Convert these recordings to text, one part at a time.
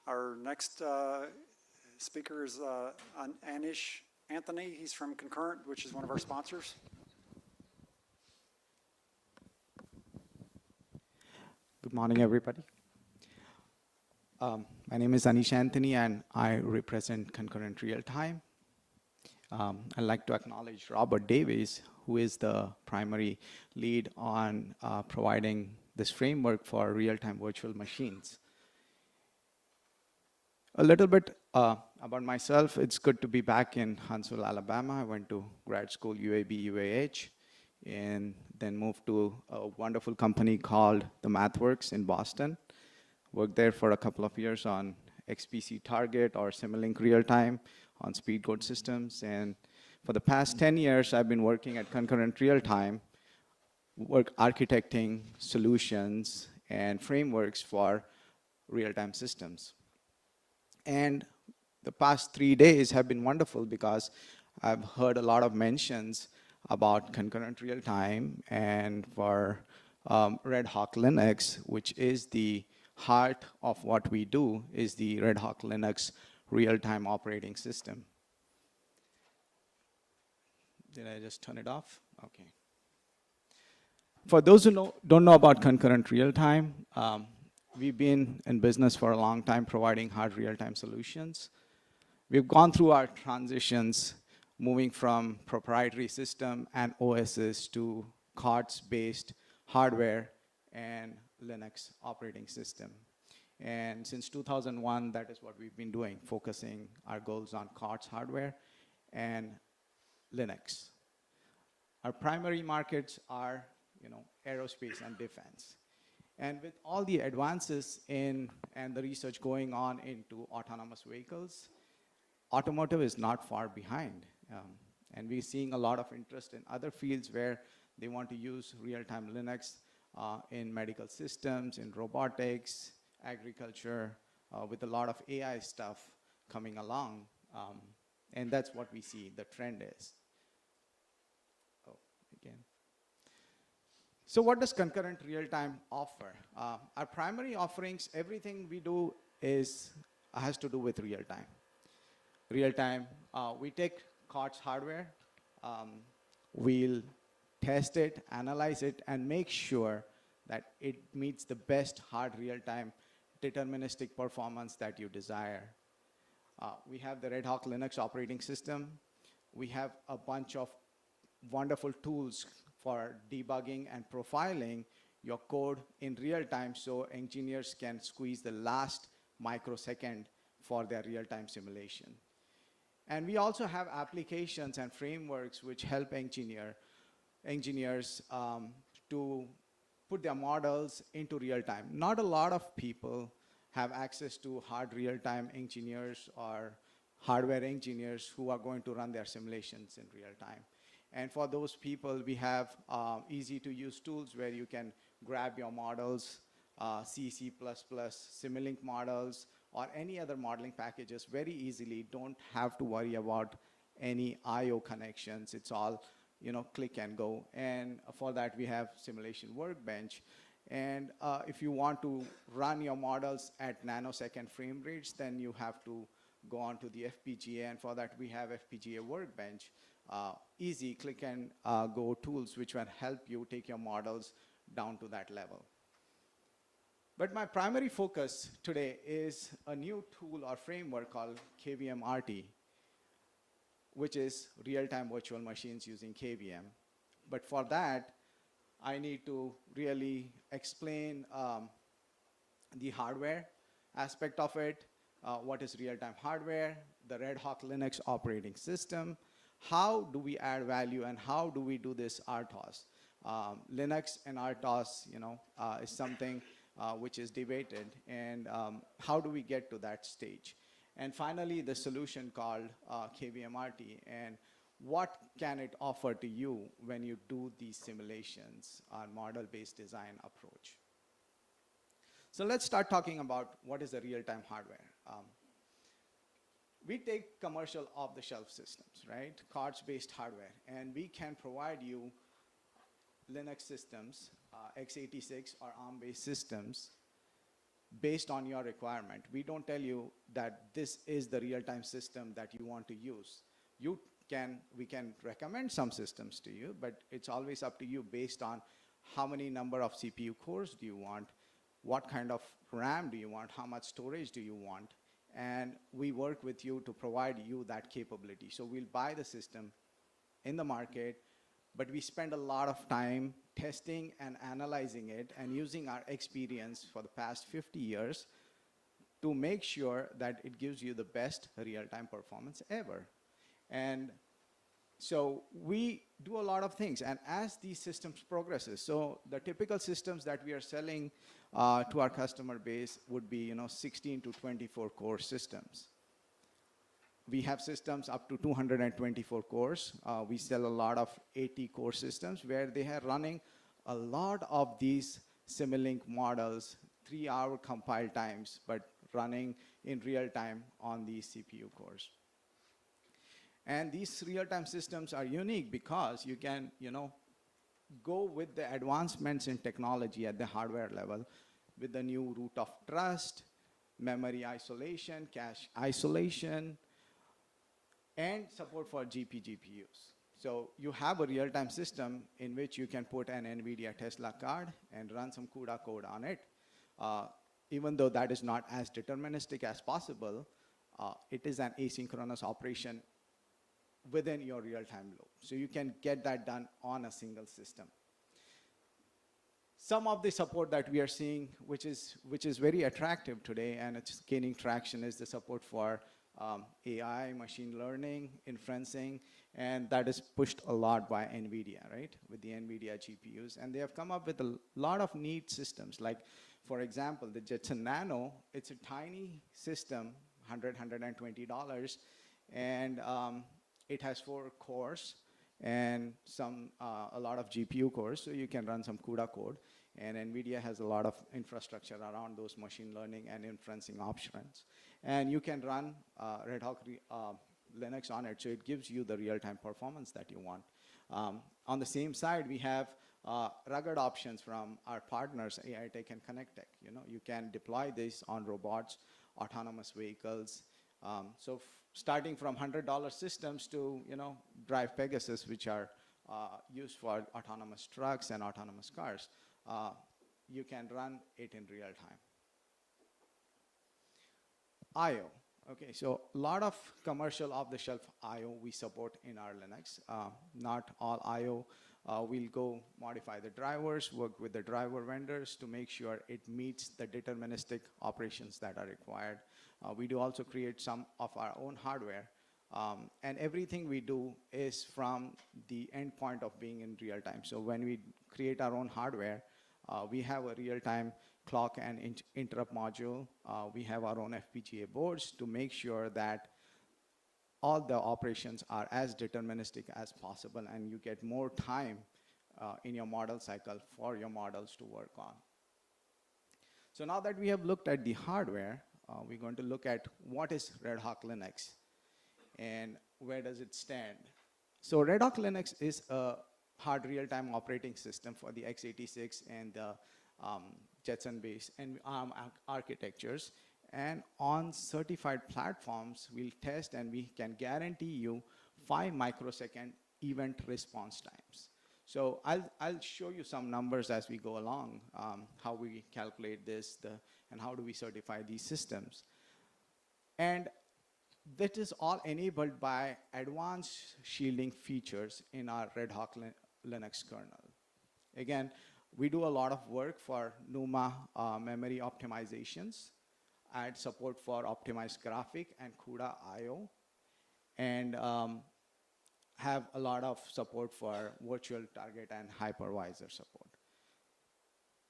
Our next speaker is Anish Anthony. He's from Concurrent, which is one of our sponsors. Good morning, everybody. My name is Anish Anthony, and I represent Concurrent Real-Time. I'd like to acknowledge Robert Davis, who is the primary lead on providing this framework for real-time virtual machines. A little bit about myself. It's good to be back in Huntsville, Alabama. I went to grad school, UAB, UAH, and then moved to a wonderful company called The MathWorks in Boston. Worked there for a couple of years on XPC Target or Simulink Real-Time on speed code systems. And for the past 10 years, I've been working at Concurrent Real-Time, architecting solutions and frameworks for real-time systems. And the past 3 days have been wonderful because I've heard a lot of mentions about concurrent real-time and for RedHawk Linux, which is the heart of what we do, is the RedHawk Linux real-time operating system. Did I just turn it off? Okay. For those who don't know about concurrent real-time, we've been in business for a long time providing hard real-time solutions. We've gone through our transitions, moving from proprietary system and OSs to COTS-based hardware and Linux operating system. And since 2001, that is what we've been doing, focusing our goals on COTS hardware and Linux. Our primary markets are, aerospace and defense. And with all the advances and the research going on into autonomous vehicles, automotive is not far behind. And we're seeing a lot of interest in other fields where they want to use real-time Linux in medical systems, in robotics, agriculture, with a lot of AI stuff coming along. And that's what we see the trend is. Oh, again. So what does concurrent real-time offer? Our primary offerings, everything we do has to do with real-time. Real-time, we take COTS hardware, we'll test it, analyze it, and make sure that it meets the best hard real-time deterministic performance that you desire. We have the RedHawk Linux operating system. We have a bunch of wonderful tools for debugging and profiling your code in real time so engineers can squeeze the last microsecond for their real-time simulation. And we also have applications and frameworks which help engineers to put their models into real time. Not a lot of people have access to hard real-time engineers or hardware engineers who are going to run their simulations in real time. And for those people, we have easy-to-use tools where you can grab your models, C, C++, Simulink models, or any other modeling packages very easily. Don't have to worry about any I/O connections. It's all, click and go. And for that, we have Simulation Workbench. And if you want to run your models at nanosecond frame rates, then you have to go on to the FPGA. And for that, we have FPGA Workbench. Easy click and go tools which will help you take your models down to that level. But my primary focus today is a new tool or framework called KVM-RT, which is real-time virtual machines using KVM. But for that, I need to really explain the hardware aspect of it, what is real-time hardware, the RedHawk Linux operating system, how do we add value, and how do we do this RTOS? Linux and RTOS, is something which is debated, and how do we get to that stage? And finally, the solution called KVM-RT, and what can it offer to you when you do these simulations on model-based design approach? So let's start talking about what is the real-time hardware. We take commercial off-the-shelf systems, right? COTS-based hardware, and we can provide you Linux systems, x86 or ARM-based systems based on your requirement. We don't tell you that this is the real-time system that you want to use. We can recommend some systems to you, but it's always up to you based on how many number of CPU cores do you want, what kind of RAM do you want, how much storage do you want, and we work with you to provide you that capability. So we'll buy the system in the market, but we spend a lot of time testing and analyzing it and using our experience for the past 50 years to make sure that it gives you the best real-time performance ever. And so we do a lot of things, and as these systems progresses, so the typical systems that we are selling to our customer base would be 16 to 24 core systems. We have systems up to 224 cores. We sell a lot of 80 core systems where they are running a lot of these Simulink models, 3-hour compile times, but running in real time on these CPU cores. And these real-time systems are unique because you can, go with the advancements in technology at the hardware level with the new root of trust, memory isolation, cache isolation, and support for GPUs. So you have a real-time system in which you can put an NVIDIA Tesla card and run some CUDA code on it. Even though that is not as deterministic as possible, it is an asynchronous operation within your real-time loop. So you can get that done on a single system. Some of the support that we are seeing, which is very attractive today and it's gaining traction, is the support for AI, machine learning, inferencing, and that is pushed a lot by NVIDIA, right? With the NVIDIA GPUs. And they have come up with a lot of neat systems. Like, for example, the Jetson Nano, it's a tiny system, $120, and it has 4 cores and a lot of GPU cores, so you can run some CUDA code. And NVIDIA has a lot of infrastructure around those machine learning and inferencing options. And you can run RedHawk Linux on it, so it gives you the real-time performance that you want. On the same side, we have rugged options from our partners, AI Tech and ConnectTech. You can deploy this on robots, autonomous vehicles. So starting from $100 systems to drive Pegasus, which are used for autonomous trucks and autonomous cars, you can run it in real time. I/O. Okay, so a lot of commercial off-the-shelf I/O we support in our Linux. Not all I/O. We'll go modify the drivers, work with the driver vendors to make sure it meets the deterministic operations that are required. We do also create some of our own hardware. And everything we do is from the endpoint of being in real time. So when we create our own hardware, we have a real-time clock and interrupt module. We have our own FPGA boards to make sure that all the operations are as deterministic as possible and you get more time in your model cycle for your models to work on. So now that we have looked at the hardware, we're going to look at what is RedHawk Linux and where does it stand. So RedHawk Linux is a hard real-time operating system for the x86 and the Jetson-based and ARM architectures. And on certified platforms, we'll test and we can guarantee you 5 microsecond event response times. So I'll show you some numbers as we go along, how we calculate this and how do we certify these systems. And that is all enabled by advanced shielding features in our RedHawk Linux kernel. Again, we do a lot of work for NUMA memory optimizations, add support for optimized graphic and CUDA I/O, and have a lot of support for virtual target and hypervisor support.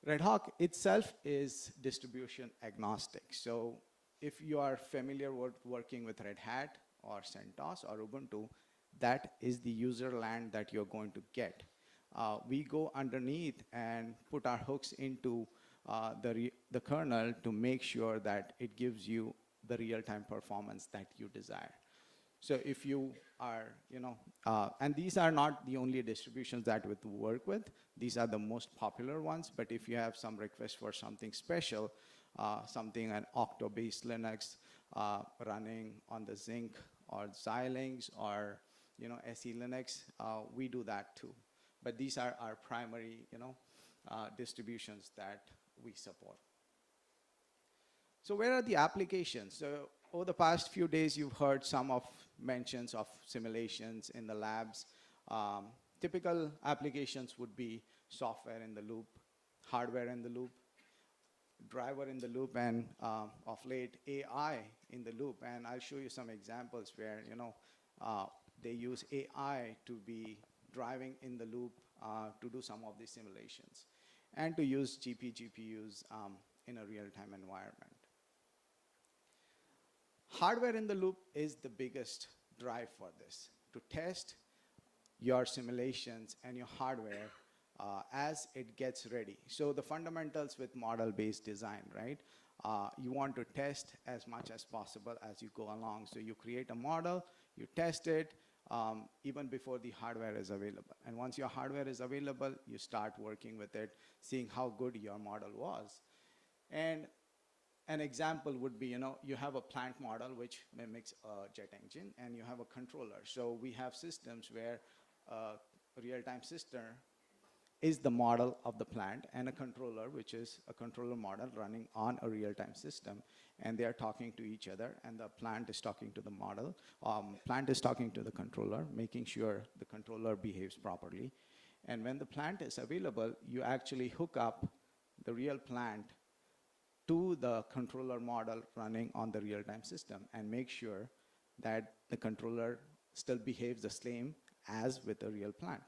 RedHawk itself is distribution agnostic. So if you are familiar with working with Red Hat or CentOS or Ubuntu, that is the user land that you're going to get. We go underneath and put our hooks into the kernel to make sure that it gives you the real-time performance that you desire. So if you are, and these are not the only distributions that we work with. These are the most popular ones, but if you have some request for something special, something, an Octo-based Linux running on the Zinc or Xilinx or SE Linux, we do that too. But these are our primary distributions that we support. So where are the applications? So over the past few days, you've heard some of mentions of simulations in the labs. Typical applications would be software in the loop, hardware in the loop, driver in the loop, and of late, AI in the loop. And I'll show you some examples where they use AI to be driving in the loop to do some of these simulations, and to use GPUs in a real-time environment. Hardware in the loop is the biggest drive for this, to test your simulations and your hardware as it gets ready. So the fundamentals with model-based design, right? You want to test as much as possible as you go along. So you create a model, you test it, even before the hardware is available. And once your hardware is available, you start working with it, seeing how good your model was. And an example would be, you have a plant model which mimics a jet engine, and you have a controller. So we have systems where a real-time system is the model of the plant, and a controller, which is a controller model running on a real-time system, and they are talking to each other, and the plant is talking to the model. Plant is talking to the controller, making sure the controller behaves properly. And when the plant is available, you actually hook up the real plant to the controller model running on the real-time system and make sure that the controller still behaves the same as with a real plant.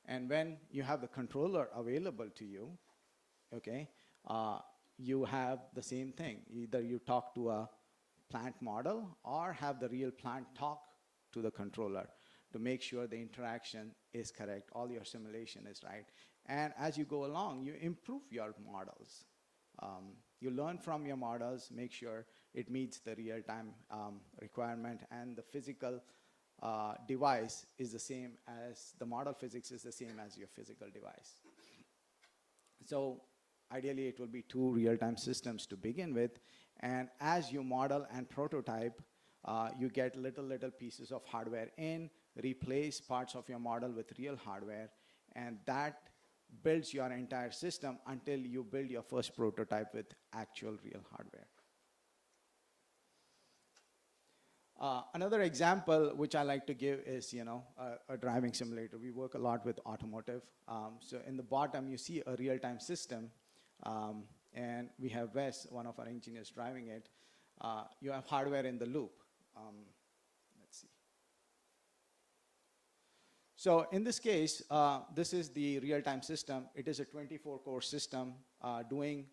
And when you have the controller available to you, okay, you have the same thing. Either you talk to a plant model or have the real plant talk to the controller to make sure the interaction is correct, all your simulation is right. And as you go along, you improve your models. You learn from your models, make sure it meets the real-time requirement, and the physical device is the same as, the model physics is the same as your physical device. So ideally, it will be two real-time systems to begin with. And as you model and prototype, you get little pieces of hardware in, replace parts of your model with real hardware, and that builds your entire system until you build your first prototype with actual real hardware. Another example which I like to give is, a driving simulator. We work a lot with automotive. So in the bottom, you see a real-time system, and we have Wes, one of our engineers, driving it. You have hardware in the loop. Let's see. So in this case, this is the real-time system. It is a 24-core system doing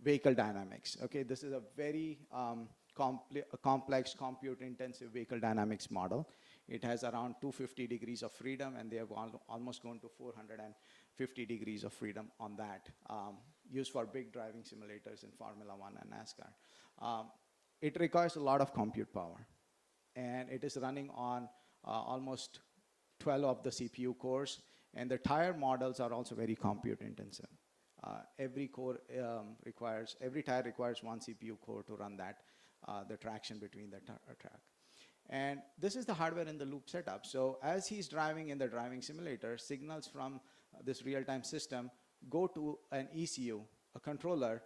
vehicle dynamics. Okay, this is a very complex, compute-intensive vehicle dynamics model. It has around 250 degrees of freedom, and they have almost gone to 450 degrees of freedom on that, used for big driving simulators in Formula One and NASCAR. It requires a lot of compute power, and it is running on almost 12 of the CPU cores, and the tire models are also very compute-intensive. Every tire requires one CPU core to run that, the traction between the track. And this is the hardware in the loop setup. So as he's driving in the driving simulator, signals from this real-time system go to an ECU, a controller,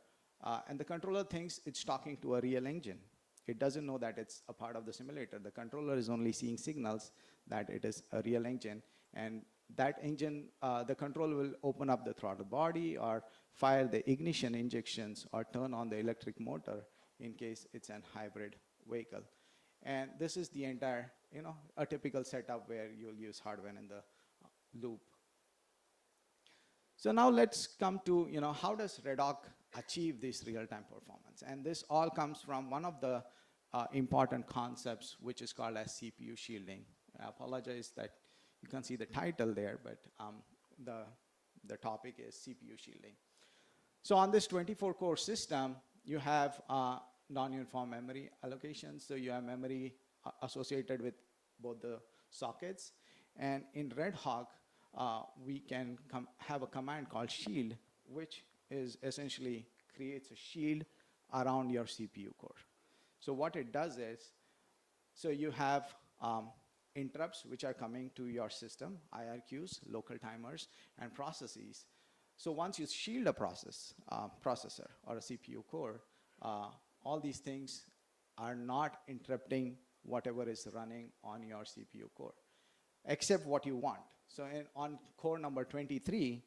and the controller thinks it's talking to a real engine. It doesn't know that it's a part of the simulator. The controller is only seeing signals that it is a real engine, and that engine, the controller will open up the throttle body or fire the ignition injections or turn on the electric motor in case it's an hybrid vehicle. And this is the entire, a typical setup where you'll use hardware in the loop. So now let's come to, how does RedHawk achieve this real-time performance? And this all comes from one of the important concepts, which is called as CPU shielding. I apologize that you can't see the title there, but the topic is CPU shielding. So on this 24-core system, you have non-uniform memory allocation. So you have memory associated with both the sockets. And in RedHawk, we can have a command called shield, which is essentially creates a shield around your CPU core. So what it does is, so you have interrupts which are coming to your system, IRQs, local timers, and processes. So once you shield a processor or a CPU core, all these things are not interrupting whatever is running on your CPU core, except what you want. So on core number 23,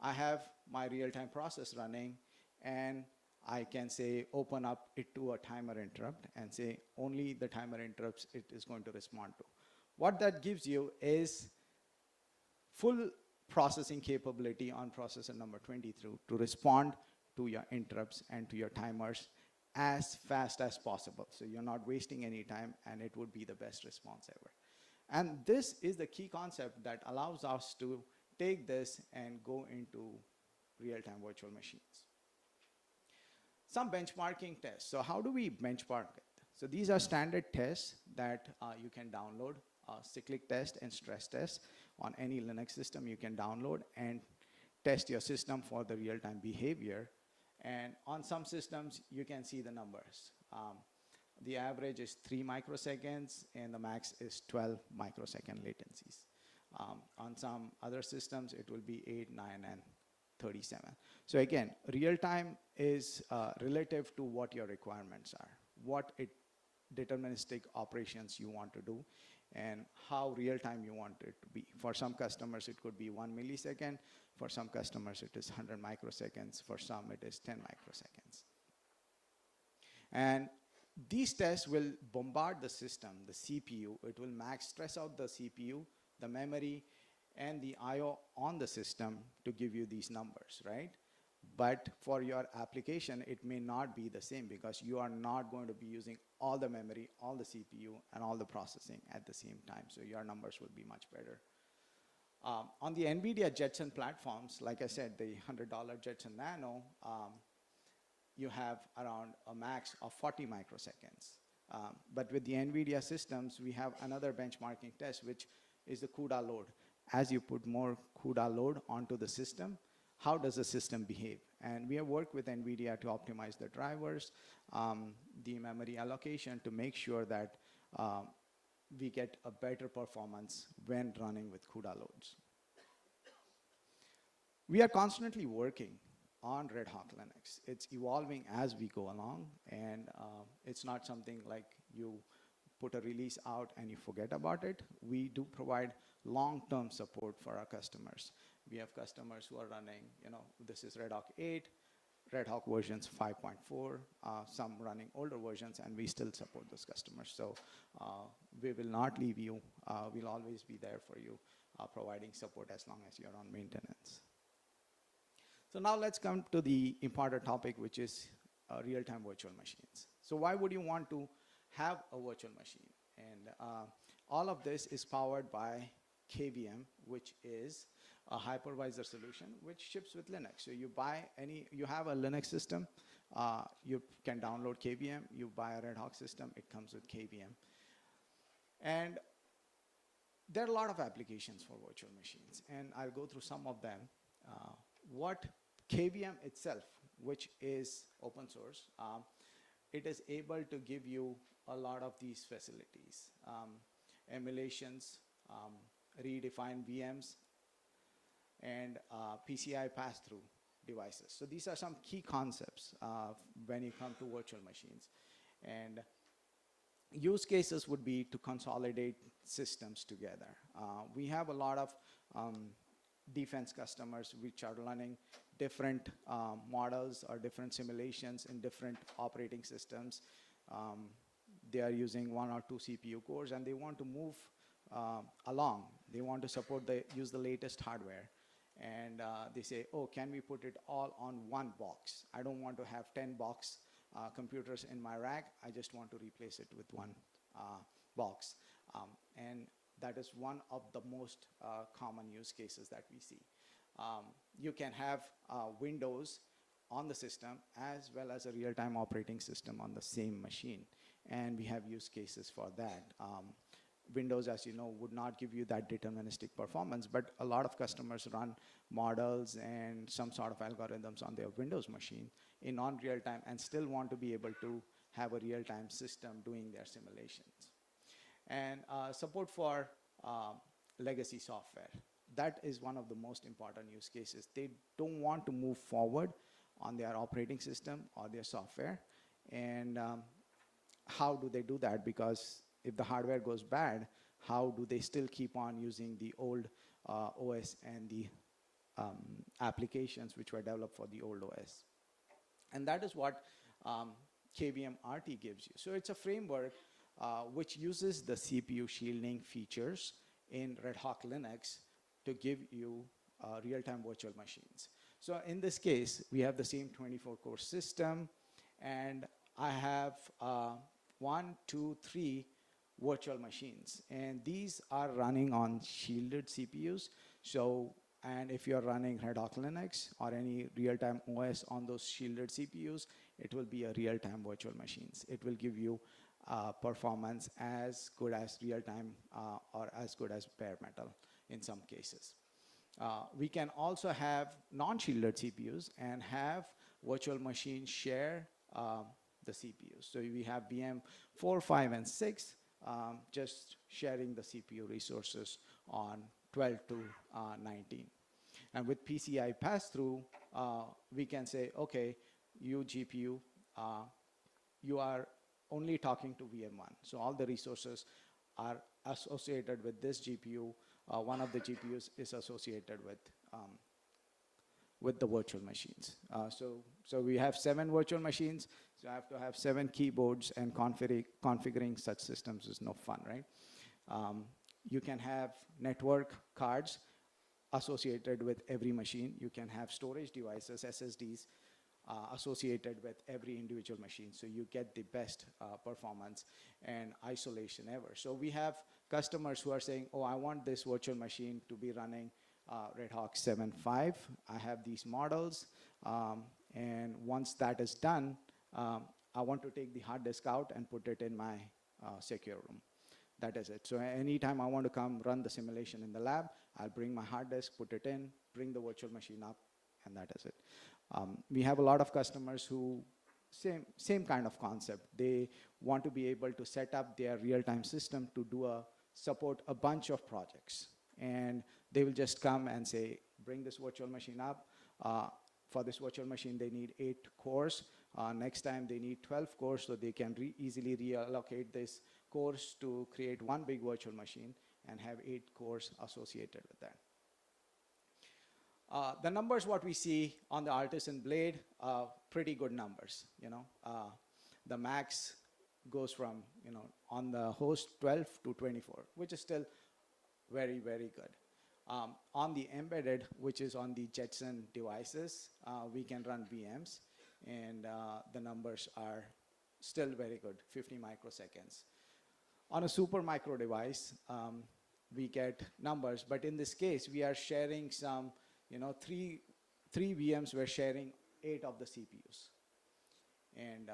I have my real-time process running, and I can say open up it to a timer interrupt and say only the timer interrupts it is going to respond to. What that gives you is full processing capability on processor number 23 to respond to your interrupts and to your timers as fast as possible. So you're not wasting any time, and it would be the best response ever. And this is the key concept that allows us to take this and go into real-time virtual machines. Some benchmarking tests. So how do we benchmark it? So these are standard tests that you can download, cyclic test and stress test on any Linux system you can download and test your system for the real-time behavior. And on some systems, you can see the numbers. The average is 3 microseconds, and the max is 12 microsecond latencies. On some other systems, it will be 8, 9, and 37. So again, real-time is relative to what your requirements are, what deterministic operations you want to do, and how real-time you want it to be. For some customers, it could be 1 millisecond. For some customers, it is 100 microseconds. For some, it is 10 microseconds. And these tests will bombard the system, the CPU. It will max stress out the CPU, the memory, and the I/O on the system to give you these numbers, right? But for your application, it may not be the same because you are not going to be using all the memory, all the CPU, and all the processing at the same time. So your numbers will be much better. On the NVIDIA Jetson platforms, like I said, the $100 Jetson Nano, you have around a max of 40 microseconds. But with the NVIDIA systems, we have another benchmarking test, which is the CUDA load. As you put more CUDA load onto the system, how does the system behave? And we have worked with NVIDIA to optimize the drivers, the memory allocation to make sure that we get a better performance when running with CUDA loads. We are constantly working on RedHawk Linux. It's evolving as we go along, and it's not something like you put a release out and you forget about it. We do provide long-term support for our customers. We have customers who are running, this is RedHawk 8, RedHawk versions 5.4, some running older versions, and we still support those customers. So we will not leave you. We'll always be there for you, providing support as long as you're on maintenance. So now let's come to the important topic, which is real-time virtual machines. So why would you want to have a virtual machine? And all of this is powered by KVM, which is a hypervisor solution which ships with Linux. So you have a Linux system, you can download KVM, you buy a RedHawk system, it comes with KVM. And there are a lot of applications for virtual machines, and I'll go through some of them. What KVM itself, which is open source, it is able to give you a lot of these facilities, emulations, redefined VMs, and PCI pass-through devices. So these are some key concepts when you come to virtual machines. And use cases would be to consolidate systems together. We have a lot of defense customers which are running different models or different simulations in different operating systems. They are using 1 or 2 CPU cores, and they want to move along. They want to use the latest hardware. And they say, oh, can we put it all on one box? I don't want to have 10 box computers in my rack. I just want to replace it with one box. And that is one of the most common use cases that we see. You can have Windows on the system as well as a real-time operating system on the same machine. And we have use cases for that. Windows, as you know, would not give you that deterministic performance, but a lot of customers run models and some sort of algorithms on their Windows machine. in non-real time and still want to be able to have a real-time system doing their simulations. And support for legacy software. That is one of the most important use cases. They don't want to move forward on their operating system or their software. And how do they do that? Because if the hardware goes bad, how do they still keep on using the old OS and the applications which were developed for the old OS? And that is what KVM-RT gives you. So it's a framework which uses the CPU shielding features in RedHawk Linux to give you real-time virtual machines. So in this case, we have the same 24-core system, and I have 1, 2, 3 virtual machines. And these are running on shielded CPUs. So, and if you're running RedHawk Linux or any real-time OS on those shielded CPUs, it will be a real-time virtual machines. It will give you performance as good as real-time or as good as bare metal in some cases. We can also have non-shielded CPUs and have virtual machines share the CPUs. So we have VM 4, 5, and 6 just sharing the CPU resources on 12 to 19. And with PCI pass-through, we can say, okay, you GPU, you are only talking to VM1. So all the resources are associated with this GPU. One of the GPUs is associated with the virtual machines. So we have 7 virtual machines. So I have to have 7 keyboards, and configuring such systems is no fun, right? You can have network cards associated with every machine. You can have storage devices, SSDs, associated with every individual machine. So you get the best performance and isolation ever. So we have customers who are saying, oh, I want this virtual machine to be running RedHawk 7.5. I have these models. And once that is done, I want to take the hard disk out and put it in my secure room. That is it. So anytime I want to come run the simulation in the lab, I'll bring my hard disk, put it in, bring the virtual machine up, and that is it. We have a lot of customers who, same kind of concept. They want to be able to set up their real-time system to support a bunch of projects. And they will just come and say, bring this virtual machine up. For this virtual machine, they need 8 cores. Next time, they need 12 cores, so they can easily reallocate this cores to create one big virtual machine and have 8 cores associated with that. The numbers what we see on the Artisan Blade, pretty good numbers. The max goes from, on the host 12 to 24, which is still very, very good. On the embedded, which is on the Jetson devices, we can run VMs, and the numbers are still very good, 50 microseconds. On a super micro device, we get numbers, but in this case, we are sharing some, 3 VMs, we're sharing 8 of the CPUs and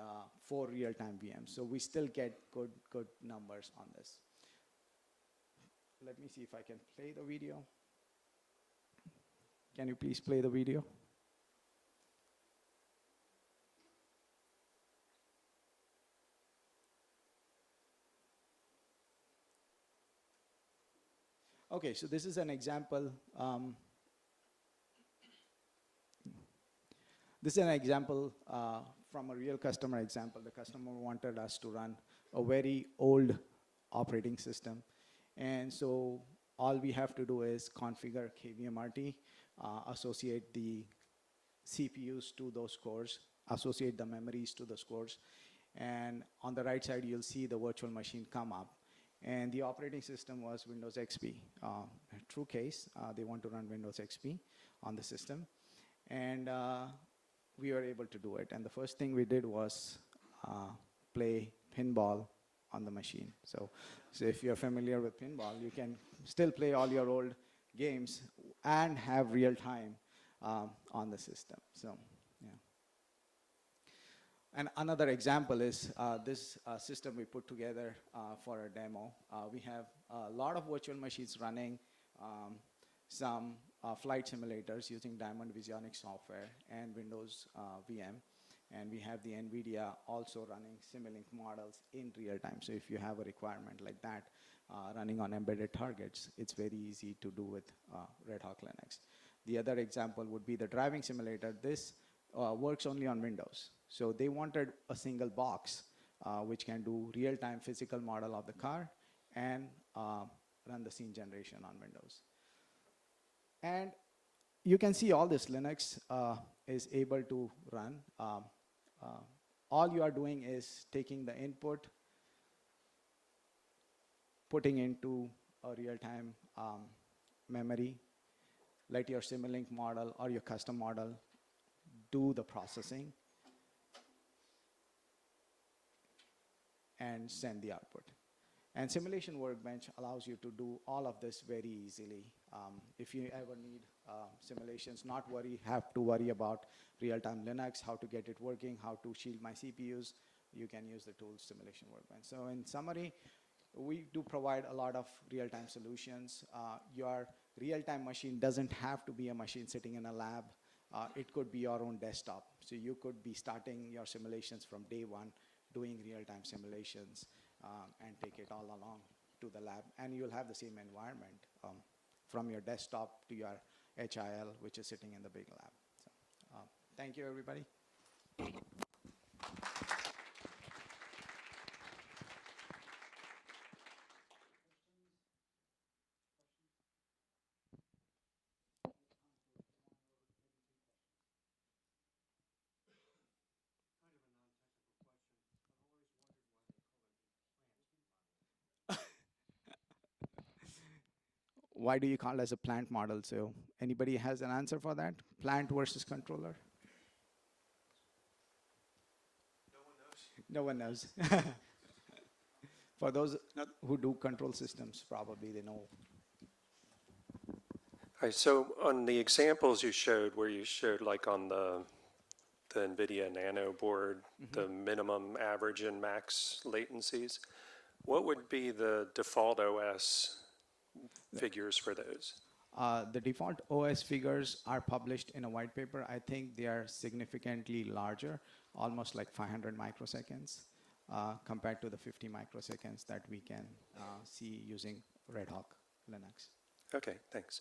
4 real-time VMs. So we still get good numbers on this. Let me see if I can play the video. Can you please play the video? Okay, so this is an example. This is an example from a real customer example. The customer wanted us to run a very old operating system. And so all we have to do is configure KVM-RT, associate the CPUs to those cores, associate the memories to those cores. And on the right side, you'll see the virtual machine come up. And the operating system was Windows XP. True case, they want to run Windows XP on the system. And we were able to do it. And the first thing we did was play pinball on the machine. So if you're familiar with pinball, you can still play all your old games and have real time on the system. So, yeah. And another example is this system we put together for a demo. We have a lot of virtual machines running some flight simulators using Diamond Visionics software and Windows VM. And we have the NVIDIA also running Simulink models in real time. So if you have a requirement like that running on embedded targets, it's very easy to do with RedHawk Linux. The other example would be the driving simulator. This works only on Windows. So they wanted a single box which can do real-time physical model of the car and run the scene generation on Windows. And you can see all this Linux is able to run. All you are doing is taking the input, putting into a real-time memory, let your Simulink model or your custom model do the processing and send the output. And Simulation Workbench allows you to do all of this very easily. If you ever need simulations, not have to worry about real-time Linux, how to get it working, how to shield my CPUs, you can use the tool Simulation Workbench. So in summary, we do provide a lot of real-time solutions. Your real-time machine doesn't have to be a machine sitting in a lab. It could be your own desktop. So you could be starting your simulations from day one, doing real-time simulations, and take it all along to the lab. And you'll have the same environment from your desktop to your HIL, which is sitting in the big lab. So, thank you, everybody. Why do you call it as a plant model? So anybody has an answer for that? Plant versus controller? No one knows. For those who do control systems, probably they know. All right, so on the examples you showed, where you showed like on the NVIDIA Nano board, the minimum, average, and max latencies, what would be the default OS figures for those? The default OS figures are published in a white paper. I think they are significantly larger, almost like 500 microseconds compared to the 50 microseconds that we can see using RedHawk Linux. Okay, thanks.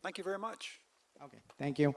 Thank you very much. Okay, thank you.